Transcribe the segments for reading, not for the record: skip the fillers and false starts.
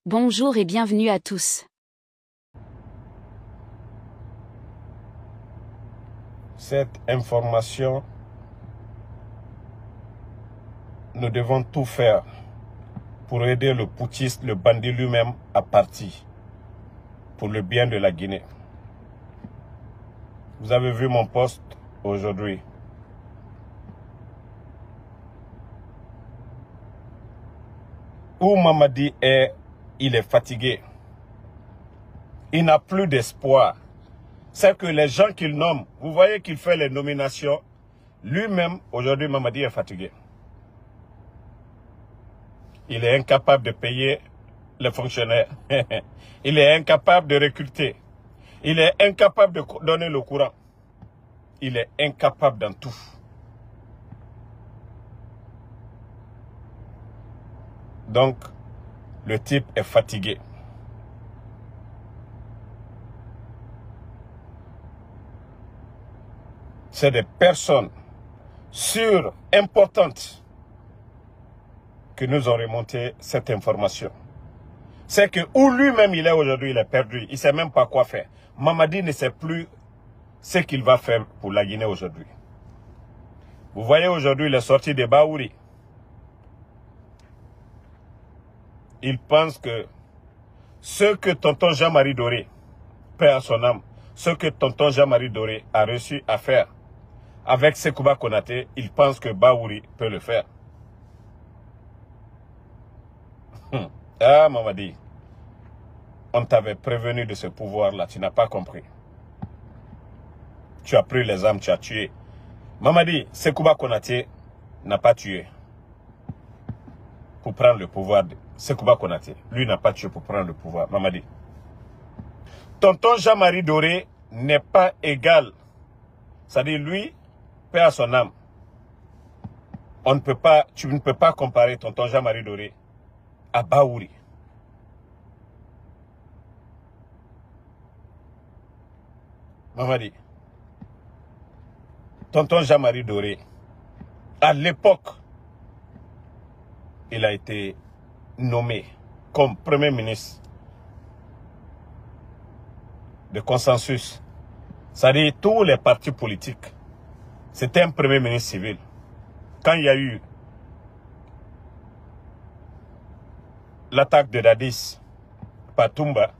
Bonjour et bienvenue à tous. Cette information, nous devons tout faire pour aider le putschiste, le bandit lui-même à partir pour le bien de la Guinée. Vous avez vu mon post aujourd'hui. Où Mamadi est, il est fatigué. Il n'a plus d'espoir. C'est que les gens qu'il nomme, vous voyez qu'il fait les nominations, lui-même, aujourd'hui, Mamadi est fatigué. Il est incapable de payer les fonctionnaires. Il est incapable de recruter. Il est incapable de donner le courant. Il est incapable dans tout. Donc, le type est fatigué. C'est des personnes sûres, importantes, que nous ont remonté cette information. C'est que où lui-même il est aujourd'hui, il est perdu. Il ne sait même pas quoi faire. Mamadi ne sait plus ce qu'il va faire pour la Guinée aujourd'hui. Vous voyez aujourd'hui les sorties de Baouri. Il pense que ce que tonton Jean-Marie Doré, paix à son âme, ce que tonton Jean-Marie Doré a reçu à faire avec Sekouba Konaté, il pense que Baouri peut le faire. Ah, Mamadi, on t'avait prévenu de ce pouvoir-là, tu n'as pas compris. Tu as pris les armes, tu as tué. Mamadi, Sekouba Konaté n'a pas tué pour prendre le pouvoir. Sekouba Konaté, lui n'a pas tué pour prendre le pouvoir. Mamadi. Tonton Jean-Marie Doré n'est pas égal. C'est-à-dire lui, paix à son âme. Tu ne peux pas comparer tonton Jean-Marie Doré à Baouri. Mamadi. Tonton Jean-Marie Doré, à l'époque, il a été nommé comme Premier ministre de consensus. C'est-à-dire tous les partis politiques. C'était un Premier ministre civil. Quand il y a eu l'attaque de Dadis par Toumba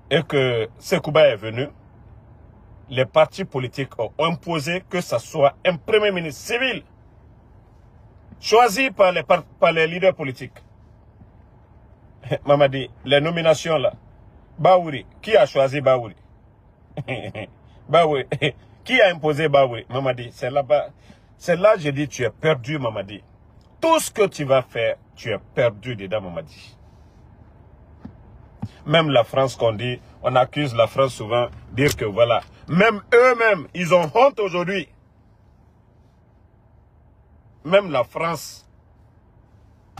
et que Sekouba est venu, les partis politiques ont imposé que ce soit un Premier ministre civil choisi par les leaders politiques. Mamadi, les nominations là, Baouri, qui a choisi Baouri? Baouri, qui a imposé Baouri? Mamadi, c'est là-bas. C'est là que j'ai dit, tu es perdu, Mamadi. Tout ce que tu vas faire, tu es perdu dedans, Mamadi. Même la France qu'on dit, on accuse la France souvent, dire que voilà, même eux-mêmes, ils ont honte aujourd'hui. Même la France,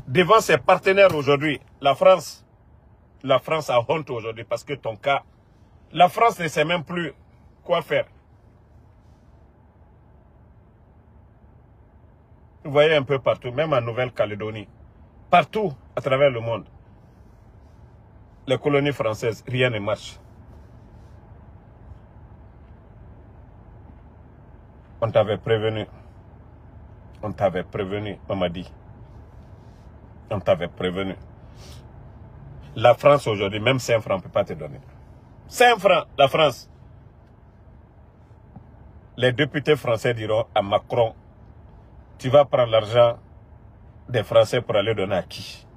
devant ses partenaires aujourd'hui, la France a honte aujourd'hui parce que ton cas, la France ne sait même plus quoi faire. Vous voyez un peu partout, même en Nouvelle-Calédonie, partout à travers le monde, les colonies françaises, rien ne marche. On t'avait prévenu. On t'avait prévenu, on m'a dit. On t'avait prévenu. La France aujourd'hui, même 5 francs, on ne peut pas te donner. 5 francs, la France. Les députés français diront à Macron, tu vas prendre l'argent des Français pour aller donner à qui?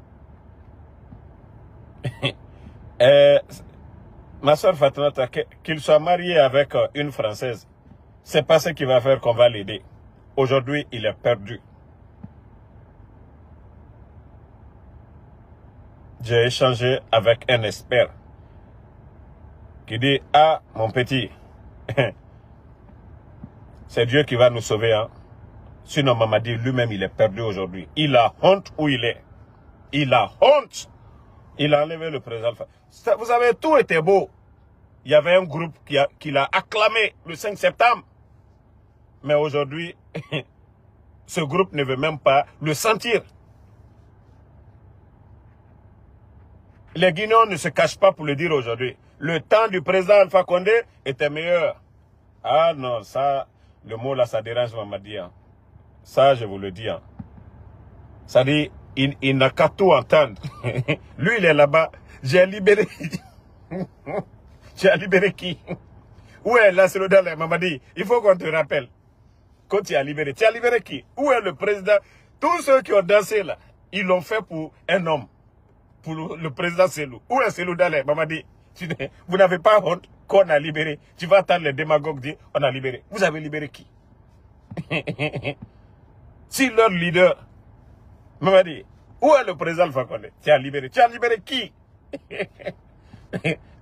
Ma soeur Fatimata, qu'il soit marié avec une Française, c'est pas ce qui va faire qu'on va l'aider. Aujourd'hui, il est perdu. J'ai échangé avec un expert qui dit, ah, mon petit, c'est Dieu qui va nous sauver. Hein? Sinon, Mamadi lui-même, il est perdu aujourd'hui. Il a honte où il est. Il a honte. Il a enlevé le président. Vous savez, tout était beau. Il y avait un groupe qui l'a acclamé le 5 septembre. Mais aujourd'hui, ce groupe ne veut même pas le sentir. Les Guinéens ne se cachent pas pour le dire aujourd'hui. Le temps du président Alpha Condé était meilleur. Ah non, ça, le mot là, ça dérange Mamadi. Hein. Ça, je vous le dis. Hein. Ça dit, il n'a qu'à tout entendre. Lui, il est là-bas. J'ai libéré. J'ai libéré qui? Où est Lassero Dalé, Mamadi? Il faut qu'on te rappelle. Quand tu as libéré qui? Où est le président? Tous ceux qui ont dansé là, ils l'ont fait pour un homme. Pour le président Selou. Où est Selou Dalé, Mamadi? Vous n'avez pas honte qu'on a libéré. Tu vas attendre les démagogues dire on a libéré. Vous avez libéré qui? Si leur leader, Mamadi, où est le président Alpha Condé? Tu as libéré qui?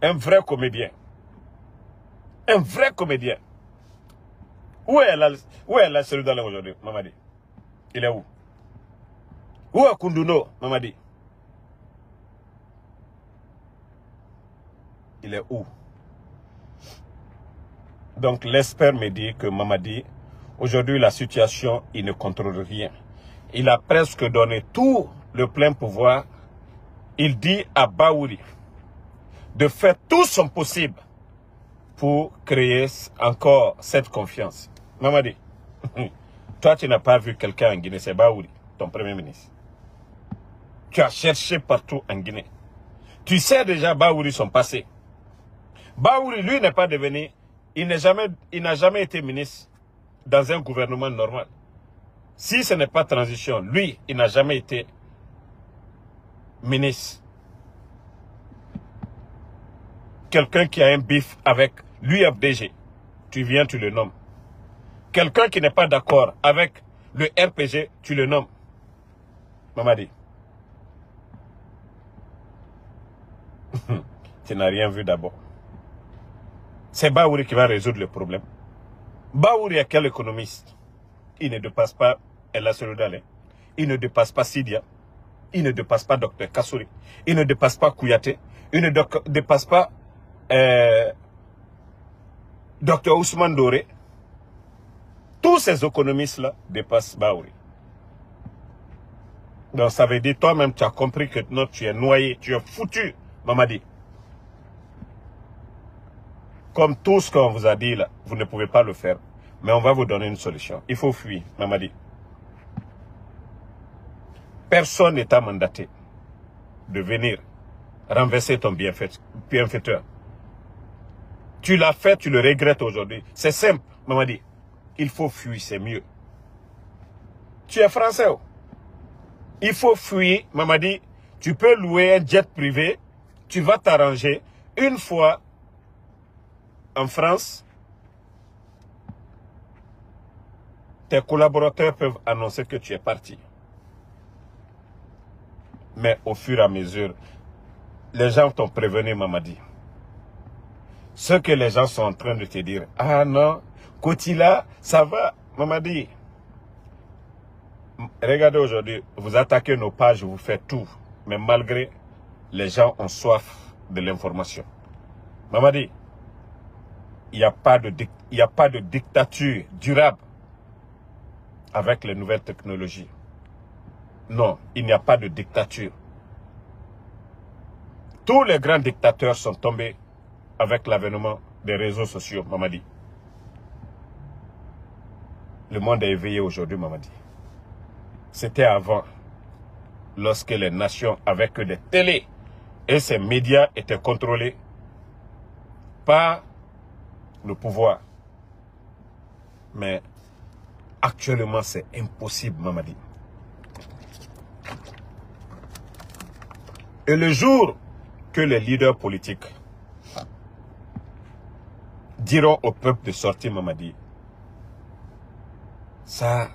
Un vrai comédien. Un vrai comédien. Où est la Selou Dalé aujourd'hui, Mamadi? Il est où? Où est Kunduno, Mamadi? Il est où? Donc l'expert me dit que Mamadi, aujourd'hui la situation, il ne contrôle rien. Il a presque donné tout le plein pouvoir. Il dit à Baouri de faire tout son possible pour créer encore cette confiance. Mamadi, toi tu n'as pas vu quelqu'un en Guinée, c'est Baouri, ton premier ministre. Tu as cherché partout en Guinée. Tu sais déjà Baouri son passé. Baouri, lui, n'est pas devenu, il n'a jamais été ministre dans un gouvernement normal. Si ce n'est pas transition, lui, il n'a jamais été ministre. Quelqu'un qui a un bif avec l'UFDG, tu viens, tu le nommes. Quelqu'un qui n'est pas d'accord avec le RPG, tu le nommes. Mamadi. Tu n'as rien vu d'abord. C'est Baouri qui va résoudre le problème. Baouri est quel économiste? Il ne dépasse pas Lassero Dalé. Il ne dépasse pas Sidia. Il ne dépasse pas Dr Kassouri. Il ne dépasse pas Kouyaté. Il ne dépasse pas Dr Ousmane Doré. Tous ces économistes-là dépassent Baouri. Donc ça veut dire toi-même tu as compris que non, tu es noyé, tu es foutu, Mamadi. Comme tout ce qu'on vous a dit là, vous ne pouvez pas le faire. Mais on va vous donner une solution. Il faut fuir, Mamadi. Personne n'est mandaté de venir renverser ton bienfaiteur. Tu l'as fait, tu le regrettes aujourd'hui. C'est simple, Mamadi. Il faut fuir, c'est mieux. Tu es français. Oh. Il faut fuir, Mamadi. Tu peux louer un jet privé. Tu vas t'arranger. Une fois en France, tes collaborateurs peuvent annoncer que tu es parti. Mais au fur et à mesure, les gens t'ont prévenu, Mamadi. Ce que les gens sont en train de te dire, ah non, Kotila, ça va, Mamadi. Regardez aujourd'hui, vous attaquez nos pages, vous faites tout. Mais malgré, les gens ont soif de l'information. Mamadi, il n'y a pas de dictature durable avec les nouvelles technologies. Non, il n'y a pas de dictature. Tous les grands dictateurs sont tombés avec l'avènement des réseaux sociaux, Mamadi. Le monde est éveillé aujourd'hui, Mamadi. C'était avant, lorsque les nations avaient que des télés et ces médias étaient contrôlés par le pouvoir. Mais actuellement, c'est impossible, Mamadi. Et le jour que les leaders politiques diront au peuple de sortir, Mamadi, ça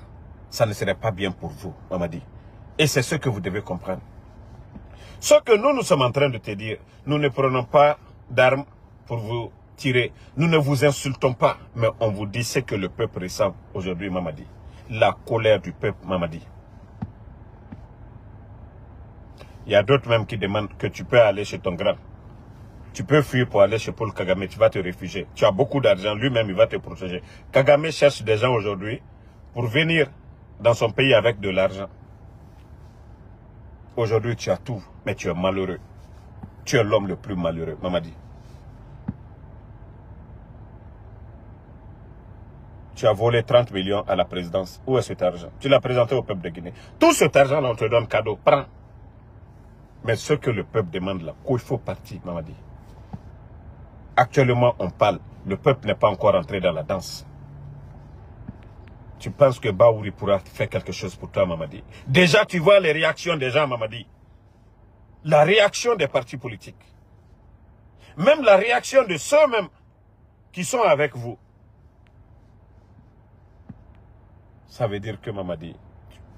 ne serait pas bien pour vous, Mamadi. Et c'est ce que vous devez comprendre. Ce que nous sommes en train de te dire, nous ne prenons pas d'armes pour vous tirer. Nous ne vous insultons pas, mais on vous dit ce que le peuple ressent aujourd'hui, Mamadi. La colère du peuple, Mamadi. Il y a d'autres même qui demandent que tu peux aller chez ton grand. Tu peux fuir pour aller chez Paul Kagame, tu vas te réfugier. Tu as beaucoup d'argent, lui-même il va te protéger. Kagame cherche des gens aujourd'hui pour venir dans son pays avec de l'argent. Aujourd'hui tu as tout, mais tu es malheureux. Tu es l'homme le plus malheureux, Mamadi. Tu as volé 30 millions à la présidence. Où est cet argent? Tu l'as présenté au peuple de Guinée. Tout cet argent, on te donne cadeau. Prends. Mais ce que le peuple demande là, qu'il faut partir, Mamadi. Actuellement, on parle. Le peuple n'est pas encore entré dans la danse. Tu penses que Baouri pourra faire quelque chose pour toi, Mamadi? Déjà, tu vois les réactions des gens, Mamadi. La réaction des partis politiques. Même la réaction de ceux-mêmes qui sont avec vous. Ça veut dire que, Mamadi,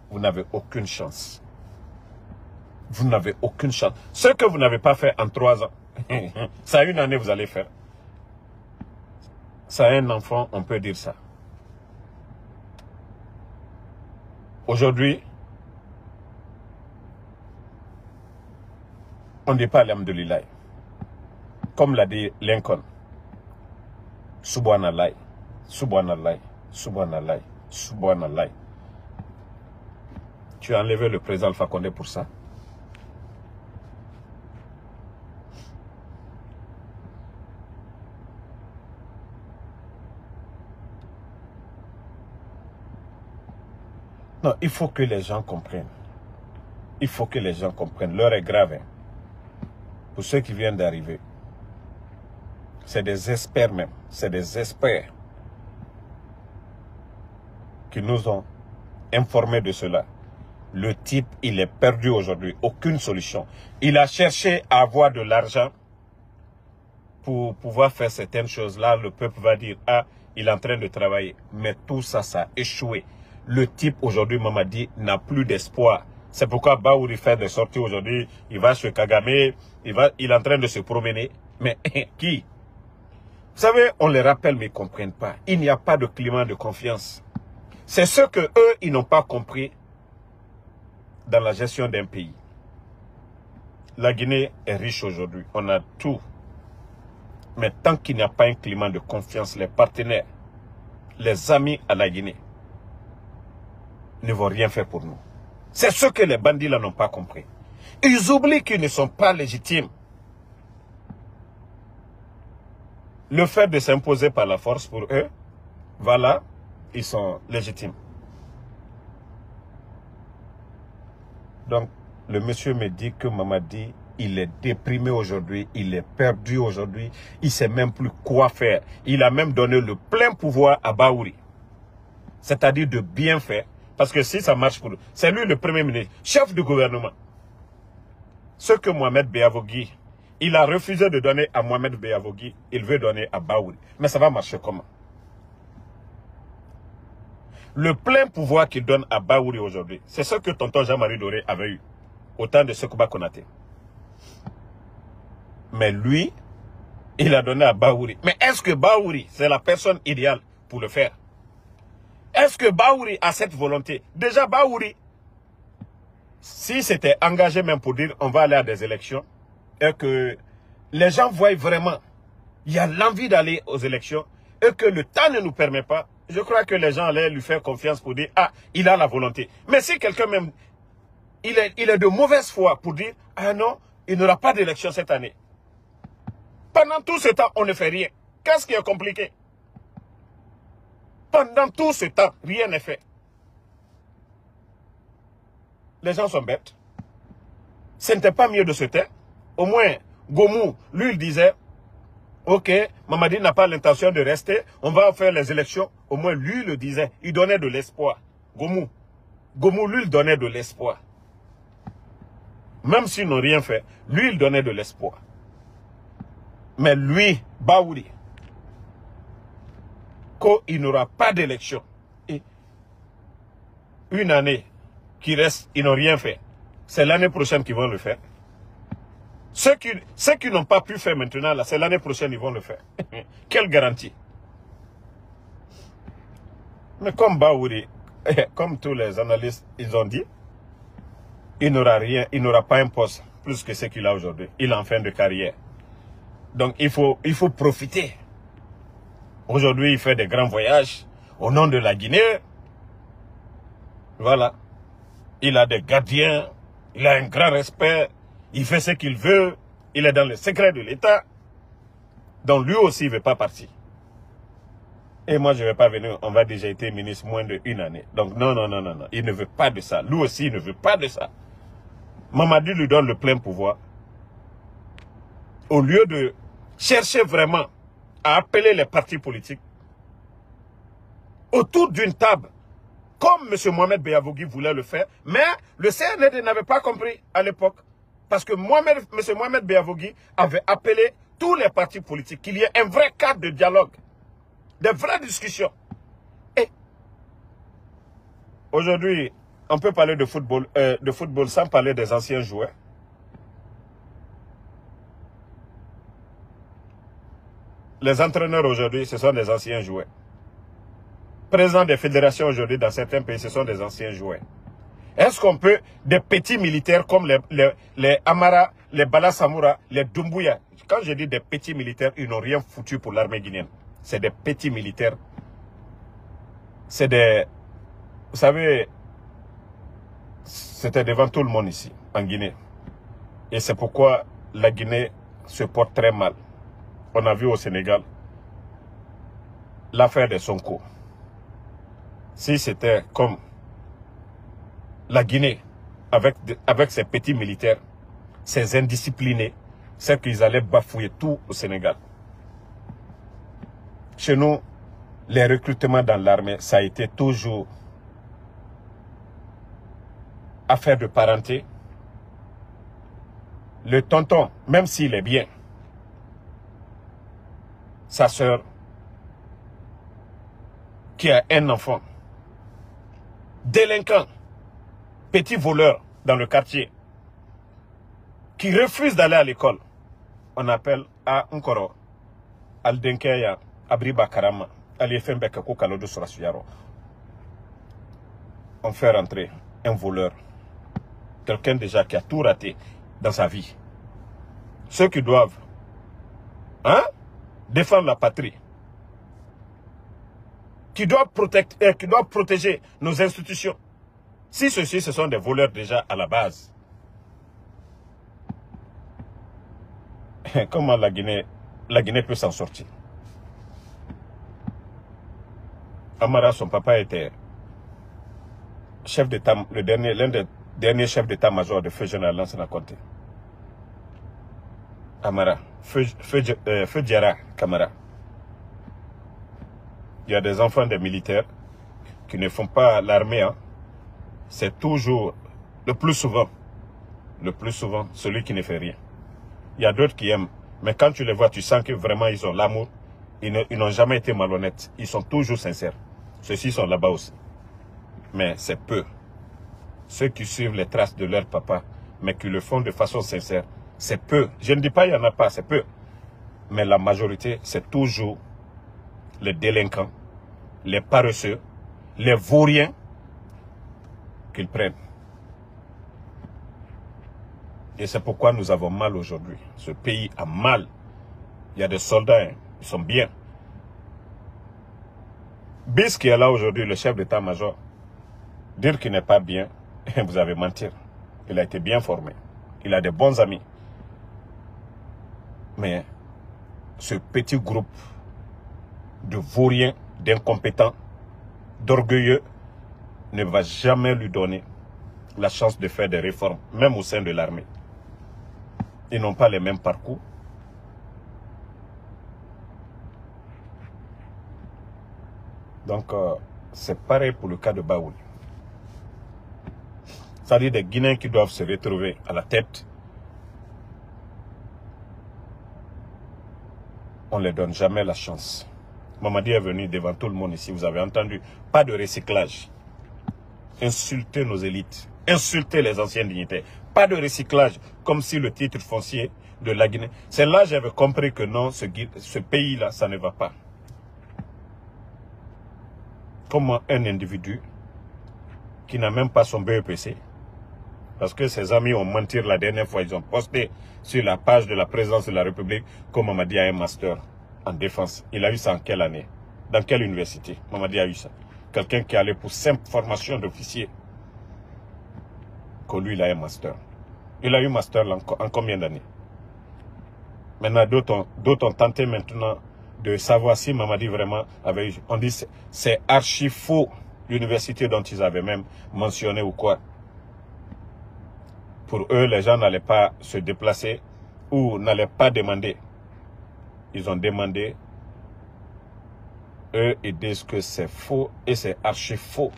vous n'avez aucune chance. Vous n'avez aucune chance. Ce que vous n'avez pas fait en 3 ans, ça une année vous allez faire. Ça a un enfant, on peut dire ça. Aujourd'hui, on ne dit pas alhamdoulilah. Comme l'a dit Lincoln. Subhanallah, Subhanallah, Subhanallah, Subhanallah. Tu as enlevé le président Alpha Condé pour ça. Non, il faut que les gens comprennent. Il faut que les gens comprennent. L'heure est grave. Hein. Pour ceux qui viennent d'arriver. C'est des experts même. C'est des experts qui nous ont informés de cela. Le type, il est perdu aujourd'hui. Aucune solution. Il a cherché à avoir de l'argent pour pouvoir faire certaines choses-là. Le peuple va dire, ah, il est en train de travailler. Mais tout ça, ça a échoué. Le type, aujourd'hui, Mamadi, n'a plus d'espoir. C'est pourquoi Baouri fait des sorties aujourd'hui. Il va chez Kagame. Il est en train de se promener. Mais qui? Vous savez, on les rappelle, mais ils ne comprennent pas. Il n'y a pas de climat de confiance. C'est ce que eux, ils n'ont pas compris dans la gestion d'un pays. La Guinée est riche aujourd'hui. On a tout. Mais tant qu'il n'y a pas un climat de confiance, les partenaires, les amis à la Guinée ne vont rien faire pour nous. C'est ce que les bandits là n'ont pas compris. Ils oublient qu'ils ne sont pas légitimes. Le fait de s'imposer par la force pour eux, voilà, ils sont légitimes. Donc, le monsieur me dit que Mamadi, il est déprimé aujourd'hui, il est perdu aujourd'hui, il ne sait même plus quoi faire. Il a même donné le plein pouvoir à Baouri. C'est-à-dire de bien faire. Parce que si ça marche pour lui, c'est lui le premier ministre, chef du gouvernement. Ce que Mohamed Beavogui, il a refusé de donner à Mohamed Beavogui, il veut donner à Baouri. Mais ça va marcher comment? Le plein pouvoir qu'il donne à Baouri aujourd'hui, c'est ce que tonton Jean-Marie Doré avait eu au temps de Sekouba Konaté. Mais lui, il a donné à Baouri. Mais est-ce que Baouri, c'est la personne idéale pour le faire? Est-ce que Baouri a cette volonté? Déjà, Baouri, si c'était engagé même pour dire on va aller à des élections, et que les gens voient vraiment, il y a l'envie d'aller aux élections, et que le temps ne nous permet pas, je crois que les gens allaient lui faire confiance pour dire, ah, il a la volonté. Mais si quelqu'un même, il est de mauvaise foi pour dire, ah non, il n'y aura pas d'élection cette année. Pendant tout ce temps, on ne fait rien. Qu'est-ce qui est compliqué? Pendant tout ce temps, rien n'est fait. Les gens sont bêtes. Ce n'était pas mieux de se taire. Au moins, Gomou, lui, il disait, ok, Mamadi n'a pas l'intention de rester, on va faire les élections. Au moins, lui, le disait, il donnait de l'espoir. Gomou, lui, il donnait de l'espoir. Même s'ils n'ont rien fait, lui, il donnait de l'espoir. Mais lui, Baouri, qu'il n'aura pas d'élection. Et une année qui reste, ils n'ont rien fait. C'est l'année prochaine qu'ils vont le faire. Ceux qui n'ont pas pu faire maintenant, là, c'est l'année prochaine qu'ils vont le faire. Quelle garantie? Mais comme Baouri, comme tous les analystes, ils ont dit, il n'aura rien, il n'aura pas un poste plus que ce qu'il a aujourd'hui. Il est en fin de carrière. Donc il faut profiter. Aujourd'hui, il fait des grands voyages au nom de la Guinée. Voilà. Il a des gardiens, il a un grand respect, il fait ce qu'il veut. Il est dans le secret de l'État. Donc lui aussi ne veut pas partir. Et moi, je ne vais pas venir, on va déjà été ministre moins d'1 année. Donc non, non, non, non, non. Il ne veut pas de ça. Lui aussi, il ne veut pas de ça. Mamadi lui donne le plein pouvoir. Au lieu de chercher vraiment à appeler les partis politiques autour d'une table, comme M. Mohamed Beyavougui voulait le faire, mais le CNRD n'avait pas compris à l'époque. Parce que M. Mohamed Beyavougui avait appelé tous les partis politiques, qu'il y ait un vrai cadre de dialogue, de vraies discussions. Et aujourd'hui, on peut parler de football sans parler des anciens joueurs. Les entraîneurs aujourd'hui, ce sont des anciens joueurs. Présidents des fédérations aujourd'hui dans certains pays, ce sont des anciens joueurs. Est-ce qu'on peut, des petits militaires comme les Amara, les Bala Samoura, les Doumbouya, quand je dis des petits militaires, ils n'ont rien foutu pour l'armée guinéenne. C'est des petits militaires. C'est des... Vous savez, c'était devant tout le monde ici, en Guinée. Et c'est pourquoi la Guinée se porte très mal. On a vu au Sénégal l'affaire de Sonko. Si c'était comme la Guinée, avec ses petits militaires, ses indisciplinés, c'est qu'ils allaient bafouiller tout au Sénégal. Chez nous, les recrutements dans l'armée, ça a été toujours affaire de parenté. Le tonton, même s'il est bien, sa sœur, qui a un enfant, délinquant, petit voleur dans le quartier, qui refuse d'aller à l'école, on appelle à Nkoro, Aldenkeya, Abriba Karama, Aliefembeka Kalodo Sorasuyaro. On fait rentrer un voleur, quelqu'un déjà qui a tout raté dans sa vie. Ceux qui doivent défendre la patrie, qui doivent protéger nos institutions. Si ceux-ci, ce sont des voleurs déjà à la base. Comment la Guinée peut s'en sortir? Amara, son papa était chef d'État, l'un des derniers chefs d'État-major de Feu Général Lansana Conté. Amara, Feu Diarra Camara. Il y a des enfants des militaires qui ne font pas l'armée. C'est toujours, le plus souvent, celui qui ne fait rien. Il y a d'autres qui aiment. Mais quand tu les vois, tu sens que vraiment ils ont l'amour. Ils n'ont jamais été malhonnêtes. Ils sont toujours sincères. Ceux-ci sont là-bas aussi. Mais c'est peu. Ceux qui suivent les traces de leur papa, mais qui le font de façon sincère, c'est peu. Je ne dis pas qu'il n'y en a pas, c'est peu. Mais la majorité, c'est toujours les délinquants, les paresseux, les vauriens qu'ils prennent. Et c'est pourquoi nous avons mal aujourd'hui. Ce pays a mal. Il y a des soldats, ils sont bien. Bis qui est là aujourd'hui, le chef d'état-major, dire qu'il n'est pas bien, vous avez menti. Il a été bien formé. Il a des bons amis. Mais ce petit groupe de vauriens, d'incompétents, d'orgueilleux, ne va jamais lui donner la chance de faire des réformes, même au sein de l'armée. Ils n'ont pas les mêmes parcours. Donc, c'est pareil pour le cas de Baoul. C'est-à-dire des Guinéens qui doivent se retrouver à la tête. On ne leur donne jamais la chance. Mamadi est venu devant tout le monde ici, vous avez entendu. Pas de recyclage. Insulter nos élites. Insulter les anciens dignitaires. Pas de recyclage, comme si le titre foncier de la Guinée. C'est là que j'avais compris que non, ce pays-là, ça ne va pas. Comment un individu qui n'a même pas son BEPC, parce que ses amis ont menti la dernière fois, ils ont posté sur la page de la présidence de la République que Mamadi a un master en défense. Il a eu ça en quelle année? Dans quelle université? Mamadi a eu ça. Quelqu'un qui allait pour simple formation d'officier. Que lui, il a un master. Il a eu master en combien d'années? Maintenant, d'autres ont tenté maintenant de savoir si Mamadi vraiment avait eu. On dit c'est archi faux l'université dont ils avaient même mentionné ou quoi. Pour eux, les gens n'allaient pas se déplacer ou n'allaient pas demander. Ils ont demandé. Eux, ils disent que c'est faux et c'est archi faux.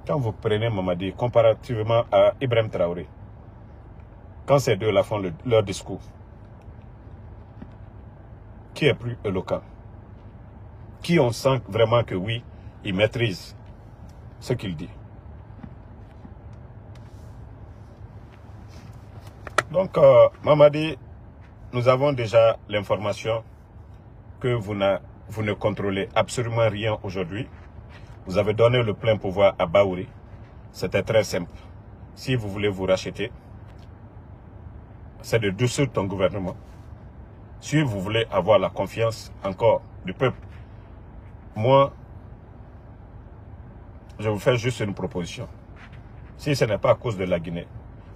Quand vous prenez Mamadi comparativement à Ibrahim Traoré, quand ces deux-là font leur discours, qui est plus éloquent? Qui on sent vraiment que oui, il maîtrise ce qu'il dit? Donc, Mamadi, nous avons déjà l'information que vous ne contrôlez absolument rien aujourd'hui. Vous avez donné le plein pouvoir à Baouri. C'était très simple. Si vous voulez vous racheter, c'est de dissoudre ton gouvernement. Si vous voulez avoir la confiance encore du peuple, moi, je vous fais juste une proposition. Si ce n'est pas à cause de la Guinée,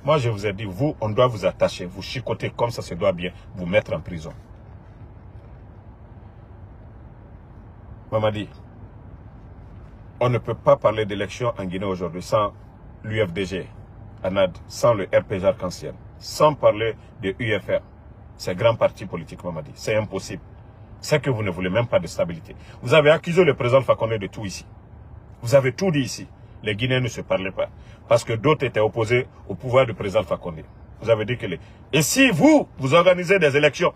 moi je vous ai dit, vous, on doit vous attacher, vous chicoter comme ça se doit bien, vous mettre en prison. Mamadi, on ne peut pas parler d'élection en Guinée aujourd'hui sans l'UFDG, ANAD, sans le RPG Arc-en-Ciel, sans parler de UFR, ces grands partis politiques, Mamadi. C'est impossible. C'est que vous ne voulez même pas de stabilité. Vous avez accusé le président Fakonde de tout ici. Vous avez tout dit ici. Les Guinéens ne se parlaient pas. Parce que d'autres étaient opposés au pouvoir du président Fakonde. Vous avez dit que les... Et si vous organisez des élections,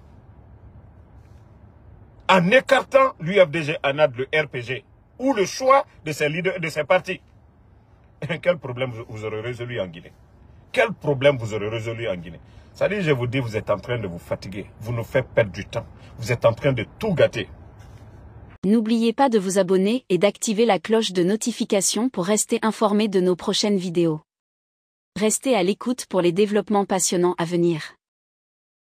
en écartant l'UFDG, ANAD, le RPG, ou le choix de ces leaders, de ces partis, quel problème vous aurez résolu en Guinée? Quel problème vous aurez résolu en Guinée? C'est-à-dire, je vous dis, vous êtes en train de vous fatiguer. Vous nous faites perdre du temps. Vous êtes en train de tout gâter. N'oubliez pas de vous abonner et d'activer la cloche de notification pour rester informé de nos prochaines vidéos. Restez à l'écoute pour les développements passionnants à venir.